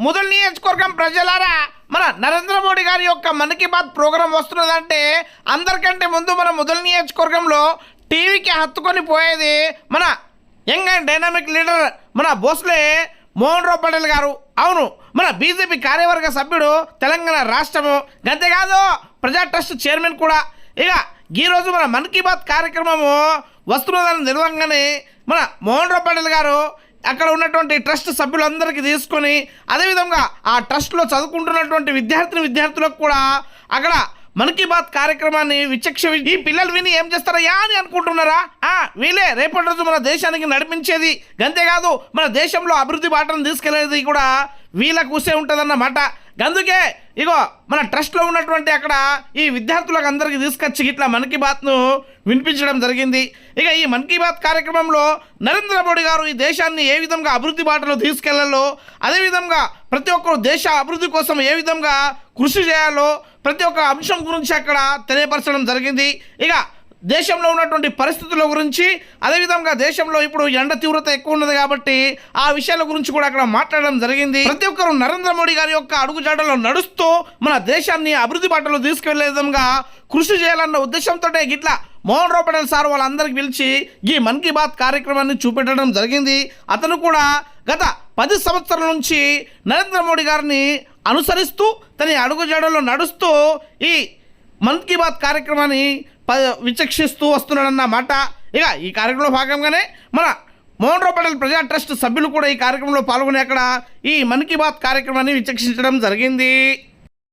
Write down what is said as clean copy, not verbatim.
ముదల్ నియోజకవర్గం ప్రజలారా, మన నరేంద్ర మోడీ గారి యొక్క మన్ కీ బాత్ ప్రోగ్రాం వస్తున్నదంటే అందరికంటే ముందు మన ముదల్ నియోజకవర్గంలో టీవీకి హత్తుకొని పోయేది మన యంగ్ అండ్ డైనామిక్ లీడర్ మన భోస్లే మోహన్ రావు పటేల్ గారు. అవును, మన బీజేపీ కార్యవర్గ సభ్యుడు, తెలంగాణ రాష్ట్రము, అంతేకాదు ప్రజా ట్రస్ట్ చైర్మన్ కూడా. ఇక ఈరోజు మన మన్ కీ బాత్ కార్యక్రమము వస్తున్నదని తెలియగానే మన మోహన్ రావు పటేల్ గారు అక్కడ ఉన్నటువంటి ట్రస్ట్ సభ్యులందరికీ తీసుకొని, అదేవిధంగా ఆ ట్రస్ట్లో చదువుకుంటున్నటువంటి విద్యార్థులకు కూడా అక్కడ మన్ కీ బాత్ కార్యక్రమాన్ని ఈ పిల్లలు విని ఏం చేస్తారయ్యా అని అనుకుంటున్నారా? వీళ్ళే రేపటి రోజు మన దేశానికి నడిపించేది, అంతేకాదు మన దేశంలో అభివృద్ధి బాటను తీసుకెళ్లేది కూడా వీళ్ళ కూసే ఉంటుందన్నమాట. అందుకే ఇగో మన ట్రస్ట్లో ఉన్నటువంటి అక్కడ ఈ విద్యార్థులకు అందరికీ తీసుకొచ్చి ఇట్లా మన్ కీ బాత్ను వినిపించడం జరిగింది. ఇక ఈ మన్ కీ బాత్ కార్యక్రమంలో నరేంద్ర మోడీ గారు ఈ దేశాన్ని ఏ విధంగా అభివృద్ధి బాటలో తీసుకెళ్లాలో, అదేవిధంగా ప్రతి ఒక్కరు దేశ అభివృద్ధి కోసం ఏ విధంగా కృషి చేయాలో ప్రతి ఒక్క అంశం గురించి అక్కడ తెలియపరచడం జరిగింది. ఇక దేశంలో ఉన్నటువంటి పరిస్థితుల గురించి, అదేవిధంగా దేశంలో ఇప్పుడు ఎండ తీవ్రత ఎక్కువ ఉన్నది కాబట్టి ఆ విషయాల గురించి కూడా అక్కడ మాట్లాడడం జరిగింది. ప్రతి ఒక్కరు నరేంద్ర మోడీ గారి యొక్క అడుగుజాడలో నడుస్తూ మన దేశాన్ని అభివృద్ధి బాటలో తీసుకెళ్లే విధంగా కృషి చేయాలన్న ఉద్దేశంతో గిట్లా మోహన్ రావు పటేల్ సార్ వాళ్ళందరికీ పిలిచి ఈ మన్ కీ బాత్ కార్యక్రమాన్ని చూపెట్టడం జరిగింది. అతను కూడా గత 10 సంవత్సరాల నుంచి నరేంద్ర మోడీ గారిని అనుసరిస్తూ తన అడుగుజాడలో నడుస్తూ ఈ మన్ కీ బాత్ కార్యక్రమాన్ని విచక్షిస్తూ వస్తున్నాడన్నమాట. ఇక ఈ కార్యక్రమంలో భాగంగానే మన మోహన్ రావు పటేల్ ప్రజా ట్రస్ట్ సభ్యులు కూడా ఈ కార్యక్రమంలో పాల్గొని అక్కడ ఈ మన్ కీ బాత్ కార్యక్రమాన్ని విచక్షించడం జరిగింది.